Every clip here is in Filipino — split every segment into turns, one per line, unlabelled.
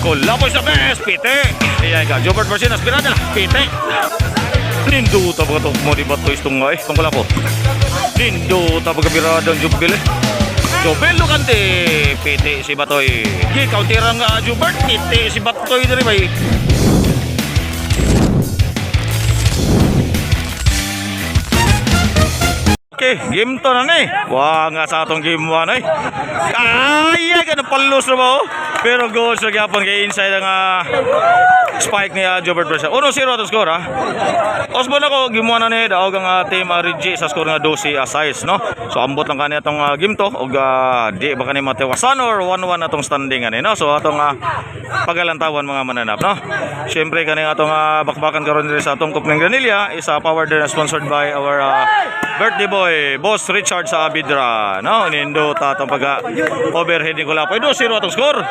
Kulapoy sa best, pite. Ayan ka, Jobert Marcinas, pirada na, pite. Ninduta ba ito? Mo di ba ito istong nga eh? Itong kulapo. Ninduta ba kabirada ang Jubel eh? Jubel lo kante, pite si Batoy. Gi, kauntirang Jobert, pite si Batoy na rin ba eh? Okay, game to na ni. Wah, nga sa atong game 1 ay. Ay, ganun palos na ba oh. Pero goals na gyapon kay inside ang spike ni Jobert Brescia. 1-0 to score ha. Osbon ako game 1 na ni daog ang team Reggie sa score nga 12 size no. So ambot lang kani atong game to og di ba kani matiwasan or 1-1 atong standing ani no. So atong pagalantawan mga mananap no. Syempre kani atong bakbakan karon diri sa atong Kupling Granilla is powered and sponsored by our birthday boy, Boss Richard sa Abidra. No, nindo tatang pag overhead ni Kulapoy. 2-0 atong score.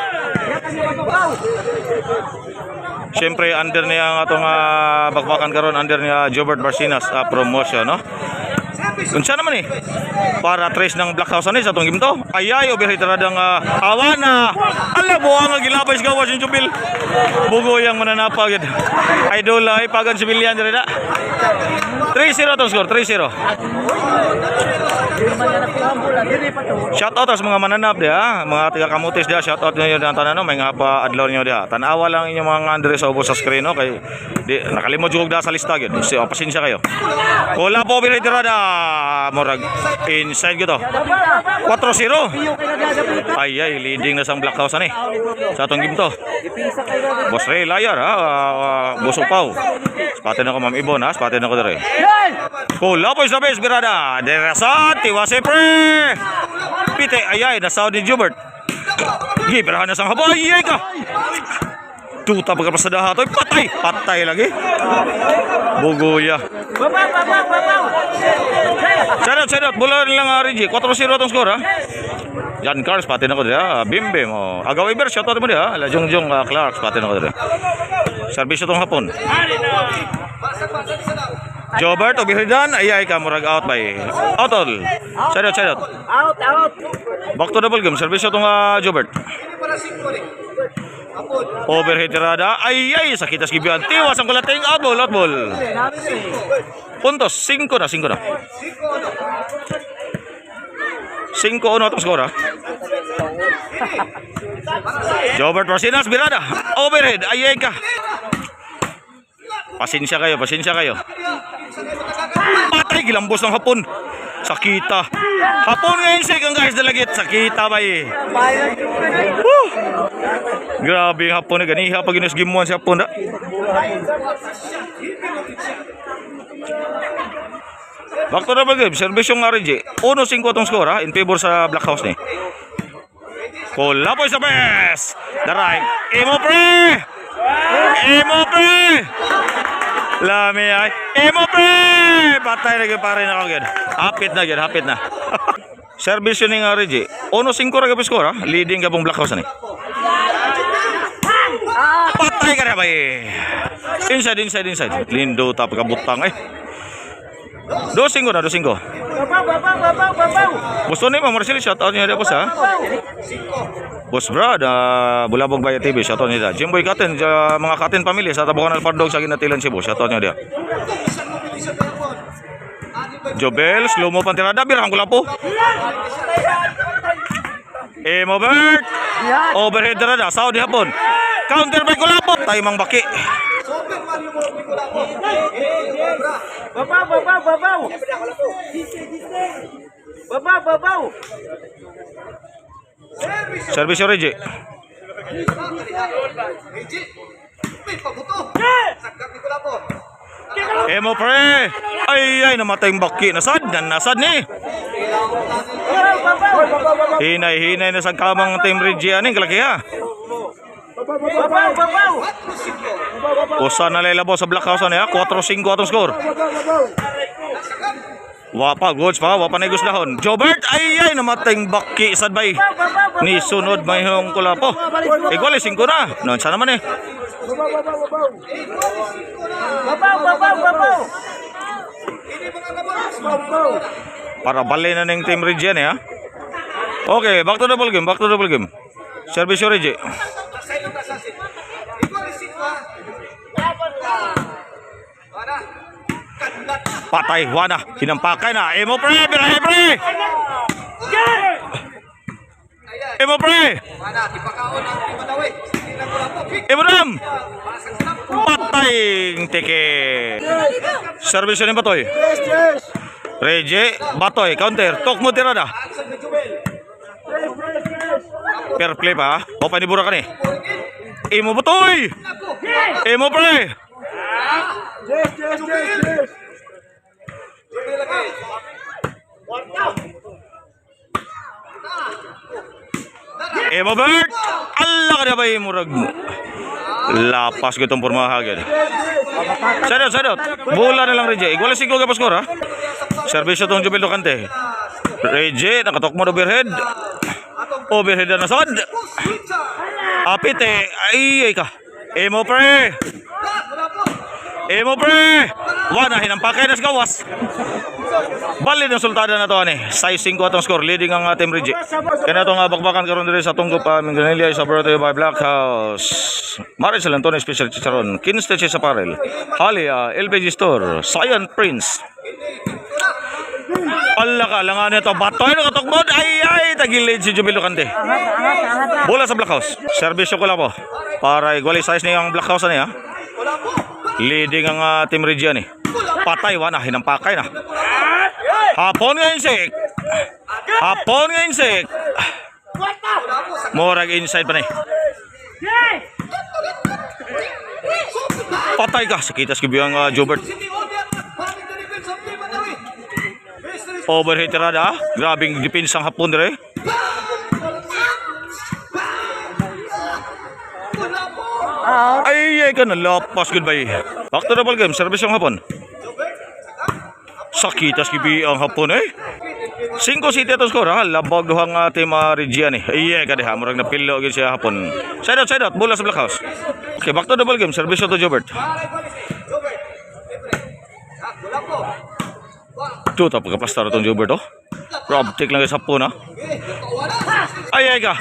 Siyempre under niya atong bakbakan karon under niya Jobert Marcinas promotion no. Unsa naman eh para trace ng Black House ani sa atong game to. Ayay overhead radang awana. Ala buang nga gilabay sa gawas yung Jubil. Bugoyang mananapa gid. Idol ay pagan civilian diri na. 3-0 atong score, 3-0. Shout out sa mga mananap dia, mga taga Kamutis dia, shout out niyo dan tanan no, may nga pa adlaw niyo dia. Tanawa lang inyong mga andre sa ubos sa screen no kay di nakalimot jugog da sa lista gyud. So pasensya kayo. Wala po birada morag inside gyud to. 4-0. Ay leading na sang Black House ani. Sa atong game to. Boss Ray Layar Boss Upaw. Spaten ako Ma'am Ibon ha, spaten ako dire. Kulapoy sa base birada. Derasat tiwase pre. Pite ayay na sound ni Jobert. Giberahan na sang haboy ayay ka. Tuta pagkapasada hatoy patay lagi. Bugoya. Sadot bola lang Reggie 4-0 tong score ha. Jan Carlos patin ako dia. Bimbe mo. Agaw Iber shot out mo dia. La Jongjong Clark patin ako dia. Serbisyo tong hapon. Jobert obihridan ayay ka murag out by outol. Sadot.
Out.
Back to double game. Serbisyo tong Jobert. Overhead tirada. Ayay sakitas gibian. Tiwas ang kulating out ball. Puntos 5 na. 5-1 atong skor ha. Jobert Marcinas birada. Overhead ayay ka. Pasensya kayo. Patay gilambos ng hapon. Sakita. Hapon ngayon second guys dalagit. Sakita ba eh. Grabe hapon na ganiha pag inos game 1 sa hapon na. Back to double game. Service yung RG. 1-5 atong score ha. In favor sa Black House ni. Kulapoy sa best. Daray. Emo pre. Lami ay. Emo pre. Patay lagi pare na kagad. Hapit na. Service yun ng RG. 1-5 ra gapis score ha. Leading ka pong Black House ni. Patay ka na ba eh. Inside. Lindo tap kabutang eh. 2-5 na.
Babaw.
Gusto ni Marcel shout out niya po sa Boss Brad, Bulabog Bayan TV, shout out niya. Jimboy Katen, mga Katen pamilya sa Tabukan Alpardog sa Ginatilan Cebu, shout out niya dia. Jobel, slow mo pantirada, birang kulapo. Mobert, overhead tirada, Saudi hapon. Counter by kulapo, tayo mang baki. Babaw. Service Reggie. Emo pre. Ay namatay yung baki. Nasad ni. Hinay na sa kamang team Reggie aning kalaki ha. Usa na lelabo sa Black House niya 4-5 atong score. Wapa goods pa, wapa na guslahon. Jobert ay namatay baki sad bay. Ni sunod may hong kulapo. Igual 5 na. Non sa naman eh. Para bali na ning team Reggie ha. Okay, back to double game. Service Reggie. Patay, wana. Hinampakay na. Emo pre, birahe pre. Emo pre. Emo ram. Patay teke. Service ni Batoy. Reje, Batoy, counter. Tok mo tirada. Fair play pa. O panibura ka ni. Emo Batoy. Emo pre. Emo Bert. Allah ka na ba yung murag mo? Lapas gitong purmahagin. Sadot. Bola na lang Reje. Igual siglo ka paskor ha. Servisyo tong Jubil Lucante. Reje, nakatok mo overhead. Overhead na nasod. Apite. Ay ka. Emo pre. Emo pre. Wana, hinampakay na sa gawas. Bali ng sultada na to ani. Size 5 atong score. Leading ang Team Reje. Kaya itong bakbakan karon diri sa tunggo pa Mingranilla sa Berto by Black House. Maricel Antonio Special Chicharon. Kinsteche sa Parel. Halia LPG Store. Cyan Prince. Allah ka, langan ito. Batoy na katukbod. Ay, tagilid si Jubil Lucante. Bola sa Black House. Servisyo ko lang po. Para iguali size niya ang Black House na niya. Leading ang Team Regia ni. Patay, wana, hinampakay na. Hapon nga insik. Hapon nga insik. Morag inside pa na. Patay ka. Sakitas kibiyang Jobert. Overhead tirada. Grabing defense ang hapon dire. Ay, ka na lapas goodbye. Back to the ball game. Service yung hapon. Sakitas kibi ang hapon eh. 5 city atong score ha. Labag duhang Team Regia ni. Ay, ka diha. Murag napilo agad siya hapon. Side out. Bola sa Black House. Okay, back to the ball game. Service to Jobert. Tuta pagkapastar itong Jobert oh. Rob, take lang sa hapon ha. Ay ka.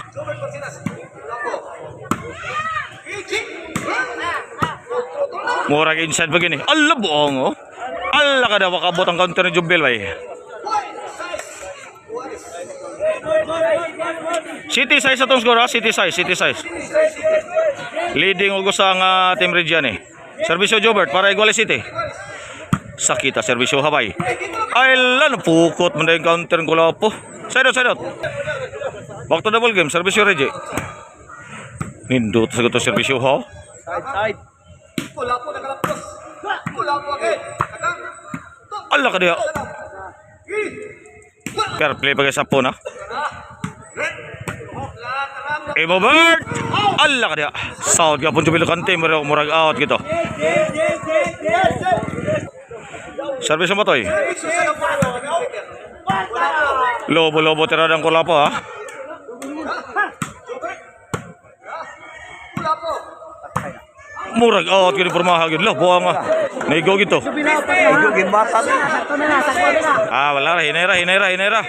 Murag inside ba gini? Allah buong oh. Allah ka daw makabot ang counter ni Jubil bay. City size atong score ha. City size. Leading ugos ang Team Regia ni. Servisyo Jobert para igual City. Sakita servisyo habay. Ay lan pukot man yung counter ng kulapo. Side out. Back to the ball game. Servisyo Regia. Nindot sa gusto servisyo ha. Side. Allah ka diya. Fair play pag sa phone ha. Emo Bert. Allah ka diya. South ka pun Jubil Lucante murag out gitu. Service mo toy. Lobo tiradang kulapo ha. Murag out kini purmahagin lah buang nego gitu. Wala hinera.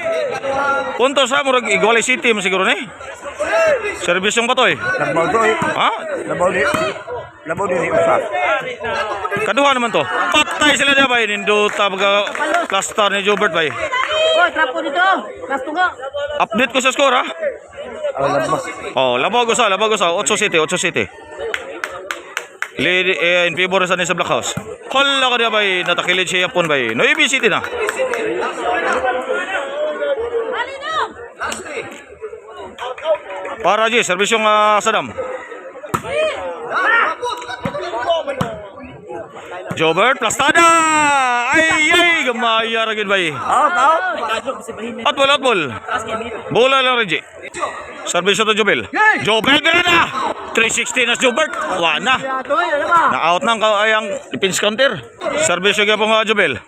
Punto sa murag Iguali City mo siguro ni. Service yung Batoy. Ha? Labaw di usa. Kaduha naman to. Patay sila dia bay ninduta pagka cluster ni Jobert bay.
Oh, trapo dito. Last nga.
Update ko sa score ha. Labaw ko sa 8 City. Lead in favor sa Black House. Hala ka dia bay natakilid siya pon bay. No City na. Para G, service yung Saddam. Jobert plastada. Ay gamaya ra gid bay. Out ball. Bola lang Reji. Service to Jobel. Jobel na. 360 na Jobert. Wana. Na-out nang ayang defense counter. Service yung pong Jobel.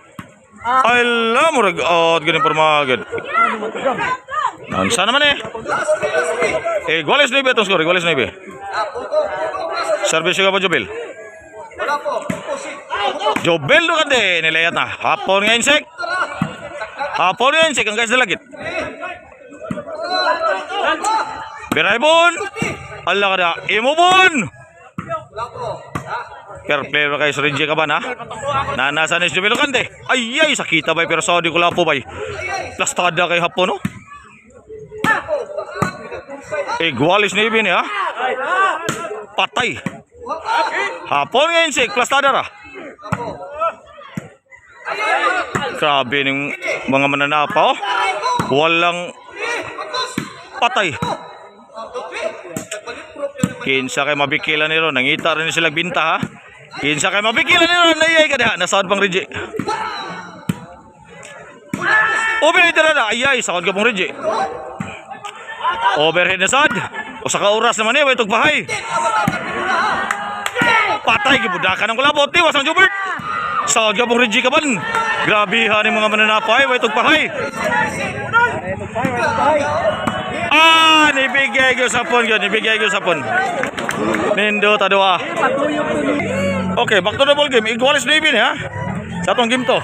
Ay la murag out gini permagad. Nansa naman eh. Iguales 9 itong score. Service yung po Jobel. Jobel do kan de nilayat na. Hapon nga insek. Ang guys na lagit. Beraibon. Allah ka da. Imobon. Fair play ba kay Sir Reggie Caban ha? Nanasan ni Jubilo Kante. Ay sakita bay pero Saudi Kulapo bay. Plastada kay Hapon no. Igualis ni Ibin ha. Patay. Hapon ngayon si plastada ra. Grabe ng mga mananapa oh. Walang patay. Kinsa kay mabikilan ni Ron. Nangita rin sila binta ha. Kinsa kay mabikilan ni Ron. Ayay ka na. Nasaad pang Reggie. Overhead na. Ayay. Sakod ka pang Reggie. Overhead na saad. O sa kauras naman eh. Itog bahay. Patay. Gibudakan ng kulabot. Tiwas ang Jubert. Sakod ka pang Reggie Caban. Grabihan ng mga mananapay. Itog bahay. Nibigay ko sa pon yun. Nibigay ko sa pon. Nindo tadwa. Okay, back to the ball game. Igualis na Ibin ha. Sa atong game to.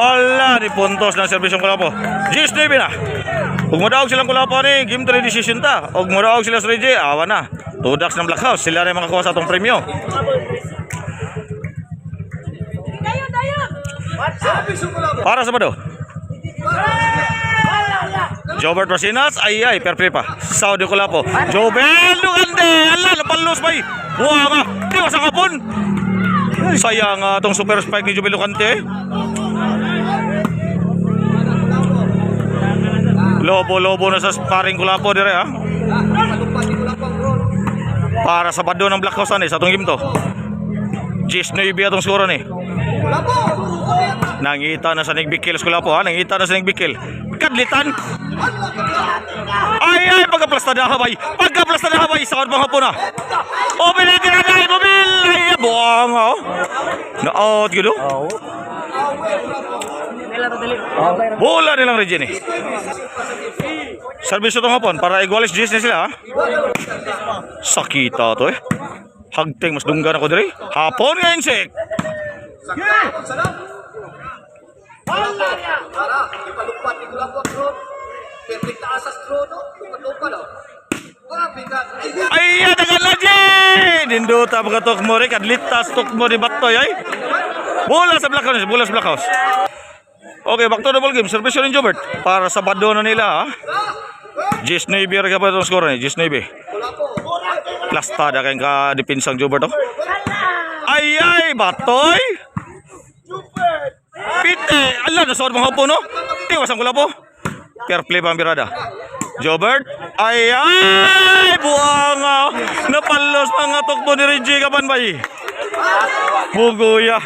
Ala, ni puntos ng serbisyong Kulapo. Gis na Ibin ha. Huwag madaog silang Kulapo ni. Game 3 decision ta. Huwag madaog sila sa Reggie. Awa na. 2 ducks ng Black House. Sila rin makakuha sa atong premyo. Para sa Bado. Jobert Rosinas, ay fair play pa. Saudi Kulapo. Jobel Lugande. Ala, napalos bay. Buha nga. Tiwas ang kapon. Sayang itong super spike ni Jobel Lugande. Lobo-lobo na sa sparring Kulapo dire ha. Para sa Bado ng Black House sa itong game to. Gis na ibi atong skoro ni. Nangita na sa Nigbikil Kulapo ha. Nangita na sa Nigbikil. Kadlitan. Ay pagkaplastada habay. Pagkaplastada habay sakod mga hapon na. Mobil na dai mobil. Ay buang oh. Na out gitu. Bola nilang Reggie ni. Service itong hapon para igualis Gis na sila ha. Sakita to eh. Hagting mas dunggan ako dire. Hapon ngayon sik. Ay, dagan lagi. Ninduta pagkatok mo rin. Kadlitas tok mo di batoy ay. Bola sa Black House. Bola sa Black House. Okay, back to the ball game. Service yun Jobert. Para sa Bado na nila ha. Gis Navy rin ka pa itong score ni. Gis Navy. Plastada kayong ka-depinsang Jobert oh. Ay, batoy. Pite, ala nasod mga hapon no. Tiwas ang Kulapo. Fair play pa ang birada. Jobert. Ay, buang napalos mga tukbo ni Reggie Caban bay. Buguya.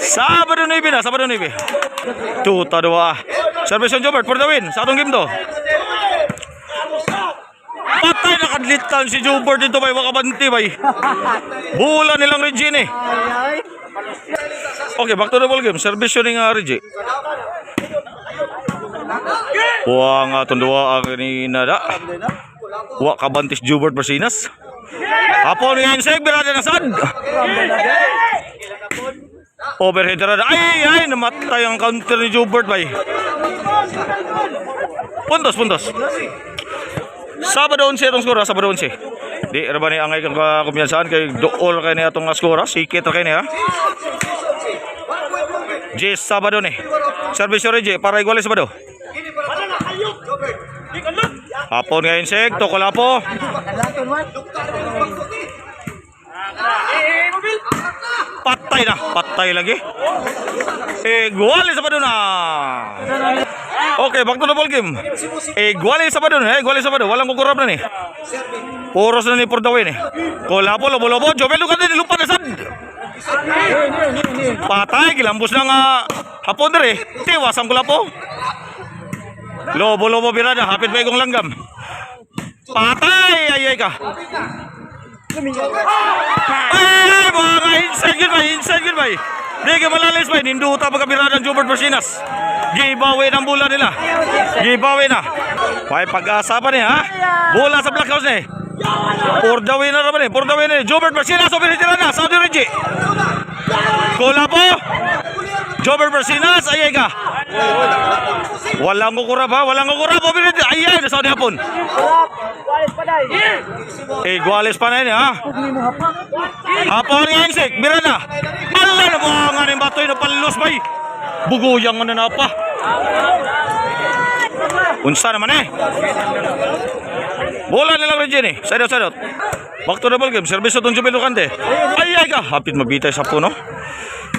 Sabado na ibi na, Sabado na ibi. 2-2. Service yung Jobert for the win. Sa atong game to. Patay na kadlitan si Jobert dito bay. Wakabanti bay. Bula nilang Reggie ni. Okay, back to the ball game. Service yun ng Reggie. Huwag nga itong duwa ang ninada. Huwag kabantis Jubert Brasinas. Hapon ngayon seg, birada na sad. Overhead na. Ay, namatay ang counter ni Jubert bay. Puntos. Sabado 11 itong skora, Sabado 11. Di, ba ni angay kang kumyansaan kay dool kayo niya itong skora. Sikit na kayo niya. Jis Sabado ni. Service Reggie para igualis Sabado. Hapon ngayon seg, to Kulapo. Patay lagi. Igualis Sabado na. Okay, back to the ball game. Igualis Sabado na, walang kukurap na ni. Puros na ni Pordawin eh. Kulapo, lobo-lobo, Jobel Lugande nilupa na sad. Patay, gilambos ng hapon dire. Tiwas ang Kulapo. Lobo birada, hapit pa igong langgam. Patay, ay ka. Ay, mga inside yun ba? Di ka malalis ba? Ninduta pagkabirada ng Jobert Brasinas. Giveaway ng bola nila. Giveaway na. May pag-asa pa niya ha. Bola sa Black House ni. Pordawin na naman Jobert Brasinas, overhead na. Saudi Reggie. Kulapo. Jobber Bersinas, ayay ka. Walang kukurap ha, walang kukurap. Ayay, nasa ni hapon. Iguales pa na yun ha. Hapon nga insik, mira na. Ala na mo nga ni batoy na palos bay. Buguyang ano na pa. Unsa naman eh. Bola nilang rin dyan eh. Side out. Back to the ball game. Service itong Jubel Lucante. Ayay ka. Hapit mabitay sa puno.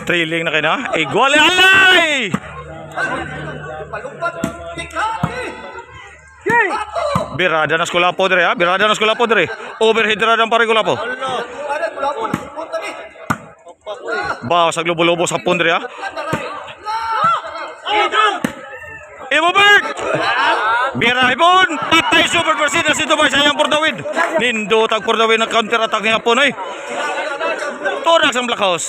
Trailing na kayo na. Iguales. Alay! Birada na skula po dire ha. Birada na skula po dire. Overhead rada ang pare po. Bawa sa globo-lobo sa pundre ha. Imo Bert! Bira ibon! Patay super Bersinas ito ba? Sayang for the win. Nindo tag for the win na counter attack ni Hapon ay. Turak sa Black House.